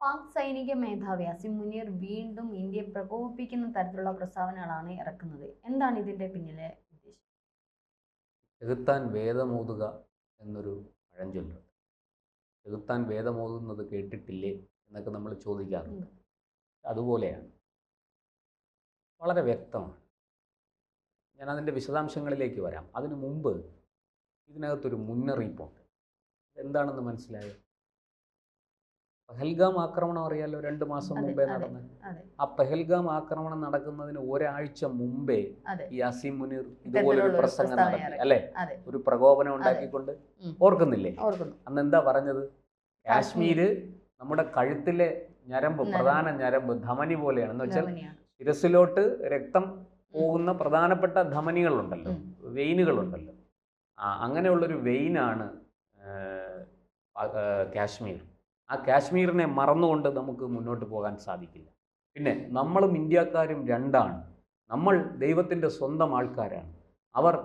പാക് സൈനിക മേധാവി അസിം മുനീർ വീണ്ടും ഇന്ത്യയെ പ്രകോപിപ്പിക്കുന്ന തരത്തിലുള്ള പ്രസ്താവനകളാണ് ഇറക്കുന്നത്. എന്താണ് ഇതിന്റെ പിന്നിലെ ഉദ്ദേശം? ചെകുത്താൻ വേദമോതുക എന്നൊരു പഴഞ്ചൊല്ലുണ്ട്. ചെകുത്താൻ വേദമോതുന്നത് കേട്ടിട്ടില്ലേ എന്നൊക്കെ നമ്മൾ ചോദിക്കാറുണ്ട്. അതുപോലെയാണ്, വളരെ വ്യക്തമാണ്. ഞാൻ അതിൻ്റെ വിശദാംശങ്ങളിലേക്ക് വരാം. അതിനു മുമ്പ് ഇതിനകത്തൊരു മുന്നറിയിപ്പുണ്ട്. എന്താണെന്ന് മനസ്സിലായോ? പഹൽഗാം ആക്രമണം അറിയാലോ, 2 മാസം മുമ്പേ നടന്ന. ആ പഹൽഗാം ആക്രമണം നടക്കുന്നതിന് ഒരാഴ്ച മുമ്പേ ഈ അസീം മുനീർ ഇതുപോലൊരു പ്രസംഗം നടത്തി, അല്ലെ? ഒരു പ്രകോപനം ഉണ്ടാക്കിക്കൊണ്ട്. ഓർക്കുന്നില്ലേ? അന്ന് എന്താ പറഞ്ഞത്? കാശ്മീര് നമ്മുടെ കഴുത്തിലെ ഞരമ്പ്, പ്രധാന ഞരമ്പ്, ധമനി പോലെയാണ്. എന്ന് വെച്ചാൽ ശിരസിലോട്ട് രക്തം പോകുന്ന പ്രധാനപ്പെട്ട ധമനികളുണ്ടല്ലോ, വെയിനുകളുണ്ടല്ലോ. അങ്ങനെയുള്ളൊരു വെയിനാണ് കാശ്മീർ. ആ കാശ്മീരിനെ മറന്നുകൊണ്ട് നമുക്ക് മുന്നോട്ട് പോകാൻ സാധിക്കില്ല. പിന്നെ നമ്മളും ഇന്ത്യക്കാരും രണ്ടാണ്. നമ്മൾ ദൈവത്തിൻ്റെ സ്വന്തം ആൾക്കാരാണ്, അവർ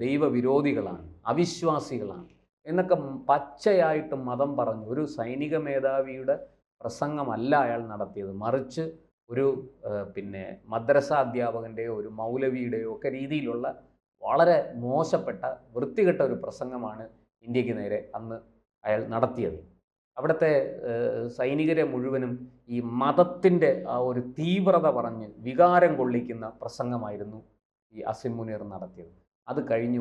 ദൈവവിരോധികളാണ്, അവിശ്വാസികളാണ് എന്നൊക്കെ പച്ചയായിട്ട് മതം പറഞ്ഞു ഒരു സൈനിക മേധാവിയുടെ പ്രസംഗമല്ല അയാൾ നടത്തിയത്. മറിച്ച് ഒരു മദ്രസ അധ്യാപകൻ്റെയോ ഒരു മൗലവിയുടെയോ ഒക്കെ രീതിയിലുള്ള വളരെ മോശപ്പെട്ട വൃത്തികെട്ട ഒരു പ്രസംഗമാണ് ഇന്ത്യക്ക് നേരെ അന്ന് അയാൾ നടത്തിയത്. അവിടുത്തെ സൈനികരെ മുഴുവനും ഈ മതത്തിൻ്റെ ആ ഒരു തീവ്രത പറഞ്ഞ് വികാരം കൊള്ളിക്കുന്ന പ്രസംഗമായിരുന്നു ഈ അസിം മുനീർ നടത്തിയത്. അത് കഴിഞ്ഞ്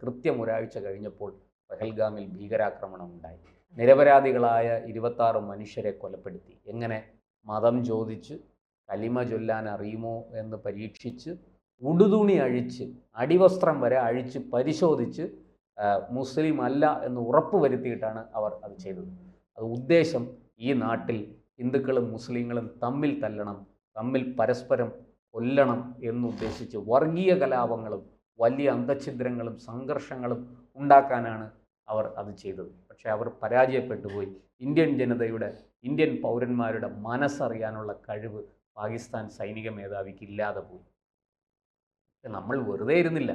കൃത്യം ഒരാഴ്ച കഴിഞ്ഞപ്പോൾ പഹൽഗാമിൽ ഭീകരാക്രമണം ഉണ്ടായി. നിരപരാധികളായ 26 മനുഷ്യരെ കൊലപ്പെടുത്തി. എങ്ങനെ? മതം ചോദിച്ച്, കലിമ ചൊല്ലാൻ അറിയുമോ എന്ന് പരീക്ഷിച്ച്, ഉടുതുണി അഴിച്ച്, അടിവസ്ത്രം വരെ അഴിച്ച് പരിശോധിച്ച് മുസ്ലിം അല്ല എന്ന് ഉറപ്പ് വരുത്തിയിട്ടാണ് അവർ അത് ചെയ്തത്. അത് ഉദ്ദേശം ഈ നാട്ടിൽ ഹിന്ദുക്കളും മുസ്ലിങ്ങളും തമ്മിൽ തല്ലണം, തമ്മിൽ പരസ്പരം കൊല്ലണം എന്നുദ്ദേശിച്ച് വർഗീയ കലാപങ്ങളും വലിയ അന്തഛിദ്രങ്ങളും സംഘർഷങ്ങളും ഉണ്ടാക്കാനാണ് അവർ അത് ചെയ്തത്. പക്ഷേ അവർ പരാജയപ്പെട്ടു പോയി. ഇന്ത്യൻ ജനതയുടെ, ഇന്ത്യൻ പൗരന്മാരുടെ മനസ്സറിയാനുള്ള കഴിവ് പാകിസ്ഥാൻ സൈനിക മേധാവിക്ക് ഇല്ലാതെ പോയി. നമ്മൾ വെറുതെ ഇരുന്നില്ല,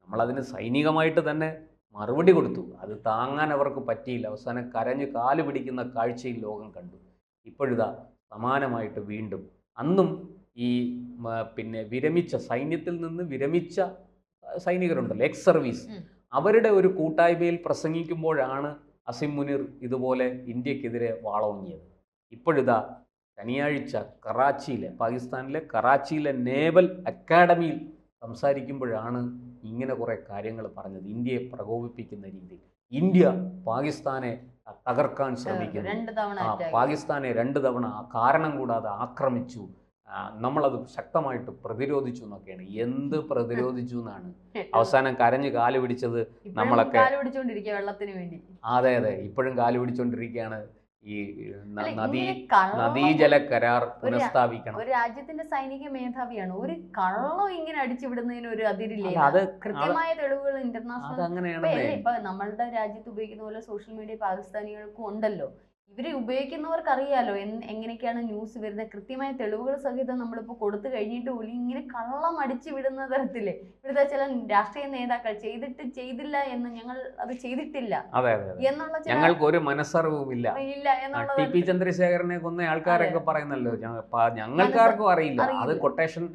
നമ്മളതിന് സൈനികമായിട്ട് തന്നെ മറുപടി കൊടുത്തു. അത് താങ്ങാൻ അവർക്ക് പറ്റിയില്ല. അവസാനം കരഞ്ഞ് കാല് പിടിക്കുന്ന കാഴ്ചയിൽ ലോകം കണ്ടു. ഇപ്പോഴിതാ സമാനമായിട്ട് വീണ്ടും. അന്നും ഈ വിരമിച്ച, സൈന്യത്തിൽ നിന്ന് വിരമിച്ച സൈനികരുണ്ടല്ലോ, എക്സ് സർവീസ്, അവരുടെ ഒരു കൂട്ടായ്മയിൽ പ്രസംഗിക്കുമ്പോഴാണ് അസിം മുനീർ ഇതുപോലെ ഇന്ത്യക്കെതിരെ വാളോങ്ങിയത്. ഇപ്പോഴിതാ ശനിയാഴ്ച പാകിസ്ഥാനിലെ കറാച്ചിയിലെ നേവൽ അക്കാഡമിയിൽ സംസാരിക്കുമ്പോഴാണ് ഇങ്ങനെ കുറേ കാര്യങ്ങൾ പറഞ്ഞത്. ഇന്ത്യയെ പ്രകോപിപ്പിക്കുന്ന രീതിയിൽ ഇന്ത്യ പാകിസ്ഥാനെ തകർക്കാൻ ശ്രമിക്കുന്നു, പാകിസ്ഥാനെ 2 തവണ കാരണം കൂടാതെ ആക്രമിച്ചു, നമ്മളത് ശക്തമായിട്ട് പ്രതിരോധിച്ചു എന്നൊക്കെയാണ്. എന്ത് പ്രതിരോധിച്ചു എന്നാണ്? അവസാനം കരഞ്ഞ് കാല് പിടിച്ചത് നമ്മളൊക്കെ. അതെ, ഇപ്പോഴും കാല് പിടിച്ചുകൊണ്ടിരിക്കുകയാണ്. ഈ നദീജല കരാർ പുനഃസ്ഥാപിക്കണം. ഒരു രാജ്യത്തിന്റെ സൈനിക മേധാവിയാണ്, ഒരു കള്ളം ഇങ്ങനെ അടിച്ചുവിടുന്നതിന് ഒരു അതിരില്ലേ? അത് കൃത്യമായ തെളിവുകൾ ഇന്റർനാഷണൽ ഇപ്പൊ നമ്മളുടെ രാജ്യത്ത് ഉപയോഗിക്കുന്ന പോലെ സോഷ്യൽ മീഡിയ പാകിസ്ഥാനികൾക്കും ഉണ്ടല്ലോ. ഇവര് ഉപയോഗിക്കുന്നവർക്ക് അറിയാലോ എങ്ങനെയൊക്കെയാണ് ന്യൂസ് വരുന്നത്. കൃത്യമായ തെളിവുകൾ സഹിതം നമ്മളിപ്പോൾ കൊടുത്തു കഴിഞ്ഞിട്ട് പോലും ഇങ്ങനെ കള്ളം അടിച്ചു വിടുന്ന തരത്തില് ഇവിടുത്തെ ചില രാഷ്ട്രീയ നേതാക്കൾ ചെയ്തില്ല എന്ന്, ഞങ്ങൾ അത് ചെയ്തിട്ടില്ല എന്നുള്ള, ഞങ്ങൾക്ക് ഒരു മനസ്സറിവുമില്ല എന്നുള്ള. ടി പി ചന്ദ്രശേഖരനെ കൊന്ന ആൾക്കാരൊക്കെ പറയുന്നല്ലോ, ഞങ്ങൾക്കാർക്കും അറിയില്ല, അത് കൊട്ടേഷൻ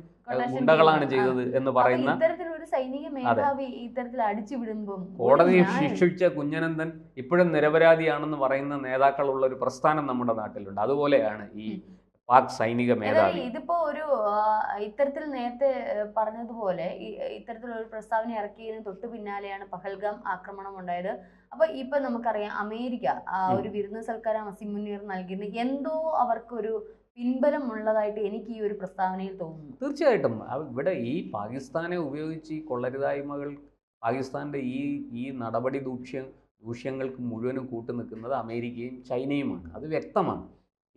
ഗുണ്ടകളാണ് ചെയ്തത് എന്ന് പറയുന്ന ഇത്തരത്തിലൊരു സൈനിക മേധാവി ഇത്തരത്തിൽ അടിച്ചു വിടുമ്പോൾ കോടതി ശിക്ഷിച്ച കുഞ്ഞനന്ദൻ ഇപ്പോഴും നിരപരാധിയാണെന്ന് പറയുന്ന നേതാക്കളുള്ള ഒരു പ്രസ്ഥാനം നമ്മുടെ നാട്ടിലുണ്ട്. അതുപോലെയാണ് ഈ പാക് സൈനിക മേധാവി. ഇതിപ്പോ ഒരു ഇത്തരത്തിൽ നേരത്തെ പറഞ്ഞതുപോലെ ഇത്തരത്തിലൊരു പ്രസ്താവന ഇറക്കിയതിന് തൊട്ട് പിന്നാലെയാണ് പഹൽഗാം ആക്രമണം ഉണ്ടായത്. അപ്പൊ ഇപ്പൊ നമുക്കറിയാം അമേരിക്ക ഒരു വിരുന്ന് സൽക്കാരം അസിം മുനീർ നൽകിയിരുന്നു. എന്തോ അവർക്കൊരു പിൻബലം ഉള്ളതായിട്ട് എനിക്ക് ഈ ഒരു പ്രസ്താവനയിൽ തോന്നുന്നു. തീർച്ചയായിട്ടും ഇവിടെ ഈ പാകിസ്ഥാനെ ഉപയോഗിച്ച് ഈ കൊള്ളരുതായ്മകൾ, പാകിസ്ഥാന്റെ ഈ നടപടി ദൂഷ്യങ്ങൾക്ക് മുഴുവനും കൂട്ടുനിൽക്കുന്നത് അമേരിക്കയും ചൈനയുമാണ്. അത് വ്യക്തമാണ്.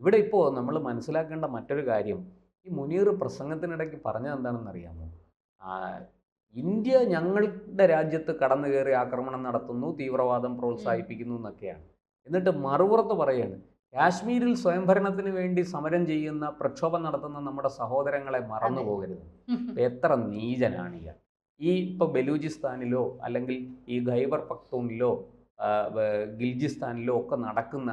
ഇവിടെ ഇപ്പോൾ നമ്മൾ മനസ്സിലാക്കേണ്ട മറ്റൊരു കാര്യം, ഈ മുനീർ പ്രസംഗത്തിനിടയ്ക്ക് പറഞ്ഞത് എന്താണെന്ന് അറിയാമോ? ഇന്ത്യ ഞങ്ങളുടെ രാജ്യത്ത് കടന്നു കയറി ആക്രമണം നടത്തുന്നു, തീവ്രവാദം പ്രോത്സാഹിപ്പിക്കുന്നു എന്നൊക്കെയാണ്. എന്നിട്ട് മറുപുറത്ത് പറയാണ്, കാശ്മീരിൽ സ്വയംഭരണത്തിന് വേണ്ടി സമരം ചെയ്യുന്ന, പ്രക്ഷോഭം നടത്തുന്ന നമ്മുടെ സഹോദരങ്ങളെ മറന്നു പോകരുത്. എത്ര നീചനാണ് ഇയാൾ! ഇപ്പോൾ ബലൂചിസ്ഥാനിലോ അല്ലെങ്കിൽ ഈ ഖൈബർ പഖ്തൂണിലോ ഗിൽജിസ്ഥാനിലോ ഒക്കെ നടക്കുന്ന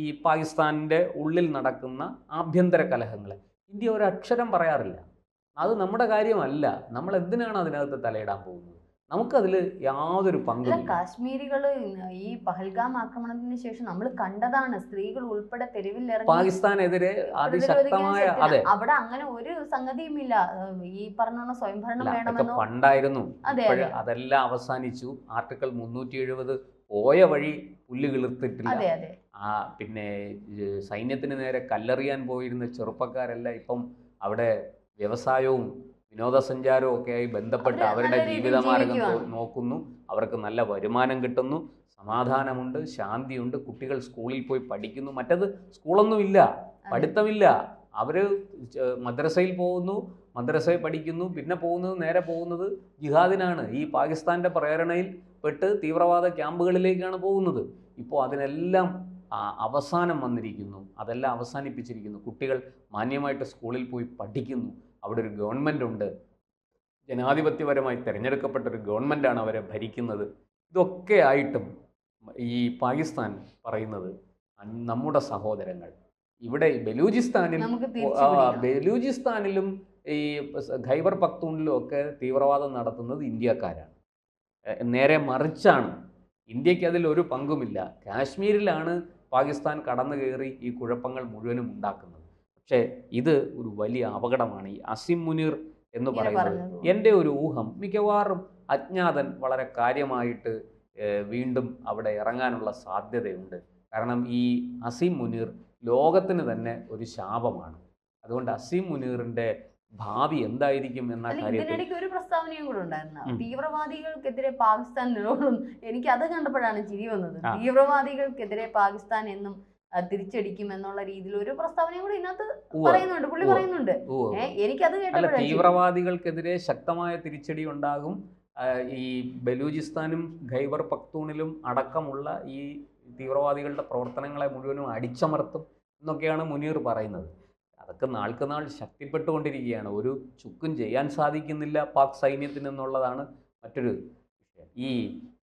ഈ പാകിസ്ഥാനിൻ്റെ ഉള്ളിൽ നടക്കുന്ന ആഭ്യന്തര കലഹങ്ങൾ ഇന്ത്യ ഒരക്ഷരം പറയാറില്ല. അത് നമ്മുടെ കാര്യമല്ല. നമ്മൾ എന്തിനാണ് അതിനകത്ത് തലയിടാൻ പോകുന്നത്? നമുക്കതിൽ യാതൊരു പങ്കുമില്ല. കാശ്മീരികൾ ഈ പഹൽഗാം ആക്രമണത്തിന് ശേഷം നമ്മൾ കണ്ടതാണ്, സ്ത്രീകൾ ഉൾപ്പെടെ തെരുവിൽ ഇറങ്ങി പാകിസ്ഥാനെതിരെ അതിശക്തമായ, അതെ, അവിടെ അങ്ങനെ ഒരു സംഗതിയുമില്ല. ഈ പറഞ്ഞ സ്വയംഭരണം വേണമെന്നോ പണ്ടായിരുന്നു. അതെല്ലാം അവസാനിച്ചു. ആർട്ടിക്കിൾ 370 പോയ വഴി പുല്ല് കിളിർത്തിട്ടില്ല. പിന്നെ സൈന്യത്തിന് നേരെ കല്ലെറിയാൻ പോയിരുന്ന ചെറുപ്പക്കാരെല്ലാം ഇപ്പം അവിടെ വ്യവസായവും വിനോദസഞ്ചാരവും ഒക്കെയായി ബന്ധപ്പെട്ട് അവരുടെ ജീവിതമാർഗം നോക്കുന്നു. അവർക്ക് നല്ല വരുമാനം കിട്ടുന്നു, സമാധാനമുണ്ട്, ശാന്തിയുണ്ട്, കുട്ടികൾ സ്കൂളിൽ പോയി പഠിക്കുന്നു. മറ്റത് സ്കൂളൊന്നുമില്ല, പഠിത്തമില്ല. അവർ മദ്രസയിൽ പോകുന്നു, മദ്രസയിൽ പഠിക്കുന്നു, പിന്നെ നേരെ പോകുന്നത് ജിഹാദിനാണ്. ഈ പാകിസ്ഥാൻ്റെ പ്രേരണയിൽ പെട്ട് തീവ്രവാദ ക്യാമ്പുകളിലേക്കാണ് പോകുന്നത്. ഇപ്പോൾ അതിനെല്ലാം അവസാനം വന്നിരിക്കുന്നു. അതെല്ലാം അവസാനിപ്പിച്ചിരിക്കുന്നു. കുട്ടികൾ മാന്യമായിട്ട് സ്കൂളിൽ പോയി പഠിക്കുന്നു. അവിടെ ഒരു ഗവൺമെൻറ് ഉണ്ട്, ജനാധിപത്യപരമായി തിരഞ്ഞെടുക്കപ്പെട്ടൊരു ഗവൺമെൻറ്റാണ് അവരെ ഭരിക്കുന്നത്. ഇതൊക്കെ ആയിട്ടും ഈ പാകിസ്ഥാൻ പറയുന്നത് നമ്മുടെ സഹോദരങ്ങൾ ഇവിടെ ബലൂചിസ്ഥാനിലും ഈ ഖൈബർ പഖ്തൂണിലും ഒക്കെ തീവ്രവാദം നടത്തുന്നത് ഇന്ത്യക്കാരാണ്. നേരെ മറിച്ചാണ്. ഇന്ത്യക്ക് അതിൽ ഒരു പങ്കുമില്ല. കാശ്മീരിലാണ് പാകിസ്ഥാൻ കടന്നു കയറി ഈ കുഴപ്പങ്ങൾ മുഴുവനും ഉണ്ടാക്കുന്നത്. പക്ഷേ ഇത് ഒരു വലിയ അപകടമാണ്. ഈ അസിം മുനീർ എന്ന് പറയുന്നത് എൻ്റെ ഒരു ഊഹം, മിക്കവാറും അജ്ഞാതൻ വളരെ കാര്യമായിട്ട് വീണ്ടും അവിടെ ഇറങ്ങാനുള്ള സാധ്യതയുണ്ട്. കാരണം ഈ അസിം മുനീർ ലോകത്തിന് തന്നെ ഒരു ശാപമാണ്. അതുകൊണ്ട് അസിം മുനീറിൻ്റെ ഭാവി എന്തായിരിക്കും എന്ന കാര്യത്തിൽ ഒരു പ്രസ്താവനയും കൂടെ ഉണ്ടായിരുന്നു. തീവ്രവാദികൾക്കെതിരെ പാകിസ്ഥാൻ നിലകൊള്ളും. എനിക്ക് അത് കണ്ടപ്പോഴാണ് ചിരി വന്നത്. തീവ്രവാദികൾക്കെതിരെ പാകിസ്ഥാൻ എന്നും തിരിച്ചടിക്കും എന്നുള്ള രീതിയിൽ ഒരു പ്രസ്താവനയും കൂടി ഇതിനകത്ത് പറയുന്നുണ്ട്, പുള്ളി പറയുന്നുണ്ട്. എനിക്കത് കേട്ടപ്പോഴാണ് തീവ്രവാദികൾക്കെതിരെ ശക്തമായ തിരിച്ചടി ഉണ്ടാകും. ഈ ബലൂചിസ്ഥാനും ഖൈബർ പഖ്തൂണിലും അടക്കമുള്ള ഈ തീവ്രവാദികളുടെ പ്രവർത്തനങ്ങളെ മുഴുവനും അടിച്ചമർത്തും എന്നൊക്കെയാണ് മുനീർ പറയുന്നത്. അതൊക്കെ നാൾക്ക് നാൾ ശക്തിപ്പെട്ടുകൊണ്ടിരിക്കുകയാണ്. ഒരു ചുക്കും ചെയ്യാൻ സാധിക്കുന്നില്ല പാക് സൈന്യത്തിന് എന്നുള്ളതാണ് മറ്റൊരു വിഷയം. ഈ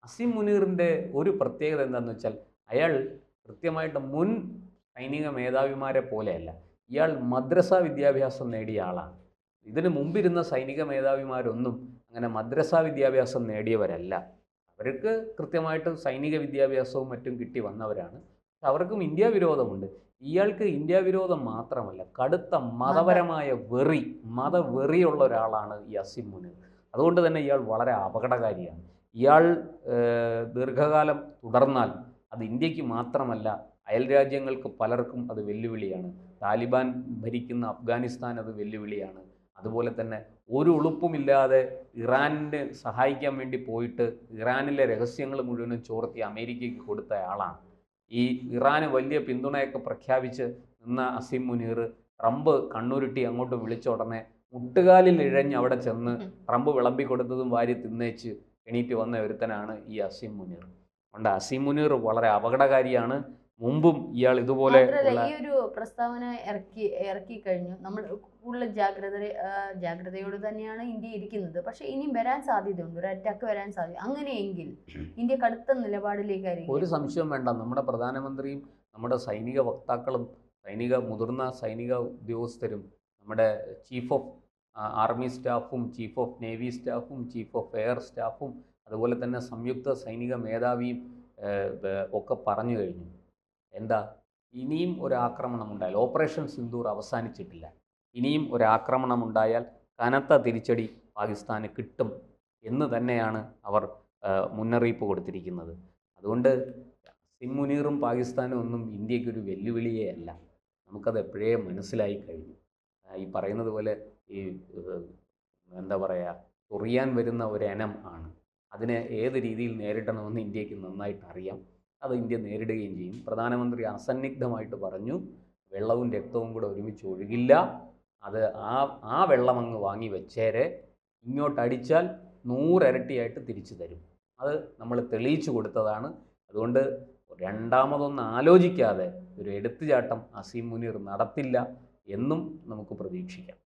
അസിം മുനീറിൻ്റെ ഒരു പ്രത്യേകത എന്താണെന്ന് വെച്ചാൽ അയാൾ കൃത്യമായിട്ട് മുൻ സൈനിക മേധാവിമാരെ പോലെയല്ല. ഇയാൾ മദ്രസ വിദ്യാഭ്യാസം നേടിയ ആളാണ്. ഇതിന് മുമ്പിരുന്ന സൈനിക മേധാവിമാരൊന്നും അങ്ങനെ മദ്രസ വിദ്യാഭ്യാസം നേടിയവരല്ല. അവർക്ക് കൃത്യമായിട്ട് സൈനിക വിദ്യാഭ്യാസവും മറ്റും കിട്ടി വന്നവരാണ്. അവർക്കും ഇന്ത്യ വിരോധമുണ്ട്. ഇയാൾക്ക് ഇന്ത്യ വിരോധം മാത്രമല്ല, കടുത്ത മതപരമായ മതവെറിയുള്ള ഒരാളാണ് ഈ അസിം മുനീർ. അതുകൊണ്ട് തന്നെ ഇയാൾ വളരെ അപകടകാരിയാണ്. ഇയാൾ ദീർഘകാലം തുടർന്നാൽ അത് ഇന്ത്യക്ക് മാത്രമല്ല അയൽ രാജ്യങ്ങൾക്ക് പലർക്കും അത് വെല്ലുവിളിയാണ്. താലിബാൻ ഭരിക്കുന്ന അഫ്ഗാനിസ്ഥാൻ അത് വെല്ലുവിളിയാണ്. അതുപോലെ തന്നെ ഒരു ഉളുപ്പുമില്ലാതെ ഇറാനിനെ സഹായിക്കാൻ വേണ്ടി പോയിട്ട് ഇറാനിലെ രഹസ്യങ്ങൾ മുഴുവനും ചോർത്തി അമേരിക്കയ്ക്ക് കൊടുത്ത ആളാണ്. ഈ ഇറാന് വലിയ പിന്തുണയൊക്കെ പ്രഖ്യാപിച്ച് നിന്ന അസിം മുനീർ ട്രംപ് കണ്ണുരുട്ടി അങ്ങോട്ട് വിളിച്ച ഉടനെ മുട്ടുകാലിൽ ഇഴഞ്ഞ് അവിടെ ചെന്ന് ട്രംപ് വിളമ്പിക്കൊടുത്തതും വാരി തിന്നേച്ച് എണീറ്റ് വന്ന ഒരുത്തനാണ് ഈ അസിം മുനീർ. അതുകൊണ്ട് അസിം മുനീർ വളരെ അപകടകാരിയാണ്. മുമ്പും ഇയാൾ ഇതുപോലെ ഈ ഒരു പ്രസ്താവന ഇറക്കി കഴിഞ്ഞു. നമ്മൾ കൂടുതൽ ജാഗ്രതയോട് തന്നെയാണ് ഇന്ത്യ ഇരിക്കുന്നത്. പക്ഷെ ഇനിയും വരാൻ സാധ്യതയുണ്ട്, ഒരു അറ്റാക്ക് വരാൻ സാധ്യത. അങ്ങനെയെങ്കിൽ ഇന്ത്യ കടുത്ത നിലപാടിലേക്കായിരിക്കും. ഒരു സംശയം വേണ്ട. നമ്മുടെ പ്രധാനമന്ത്രിയും നമ്മുടെ സൈനിക വക്താക്കളും മുതിർന്ന സൈനിക ഉദ്യോഗസ്ഥരും നമ്മുടെ ചീഫ് ഓഫ് ആർമി സ്റ്റാഫും ചീഫ് ഓഫ് നേവി സ്റ്റാഫും ചീഫ് ഓഫ് എയർ സ്റ്റാഫും അതുപോലെ തന്നെ സംയുക്ത സൈനിക മേധാവിയും ഒക്കെ പറഞ്ഞു കഴിഞ്ഞു. എന്താ, ഇനിയും ഒരു ആക്രമണം ഉണ്ടായാൽ, ഓപ്പറേഷൻ സിന്ദൂർ അവസാനിച്ചിട്ടില്ല, ഇനിയും ഒരു ആക്രമണം ഉണ്ടായാൽ കനത്ത തിരിച്ചടി പാകിസ്ഥാന് കിട്ടും എന്ന് തന്നെയാണ് അവർ മുന്നറിയിപ്പ് കൊടുത്തിരിക്കുന്നത്. അതുകൊണ്ട് അസിം മുനീറും പാകിസ്ഥാനും ഒന്നും ഇന്ത്യക്കൊരു വെല്ലുവിളിയേ അല്ല. നമുക്കത് എപ്പോഴേ മനസ്സിലായി കഴിഞ്ഞു. ഈ പറയുന്നത് പോലെ ഈ എന്താ പറയുക, ചൊറിയാൻ വരുന്ന ഒരിനം ആണ്. അതിനെ ഏത് രീതിയിൽ നേരിടണമെന്ന് ഇന്ത്യക്ക് നന്നായിട്ട് അറിയാം. അത് ഇന്ത്യ നേരിടുകയും ചെയ്യും. പ്രധാനമന്ത്രി അസന്നിഗ്ധമായിട്ട് പറഞ്ഞു, വെള്ളവും രക്തവും കൂടെ ഒരുമിച്ച് ഒഴുകില്ല, അത് ആ വെള്ളം അങ്ങ് വാങ്ങി വെച്ചേരെ, ഇങ്ങോട്ടടിച്ചാൽ 100 ഇരട്ടിയായിട്ട് തിരിച്ചു തരും. അത് നമ്മൾ തെളിയിച്ചു കൊടുത്തതാണ്. അതുകൊണ്ട് രണ്ടാമതൊന്നും ആലോചിക്കാതെ ഒരു എടുത്തുചാട്ടം അസിം മുനീർ നടത്തില്ല എന്നും നമുക്ക് പ്രതീക്ഷിക്കാം.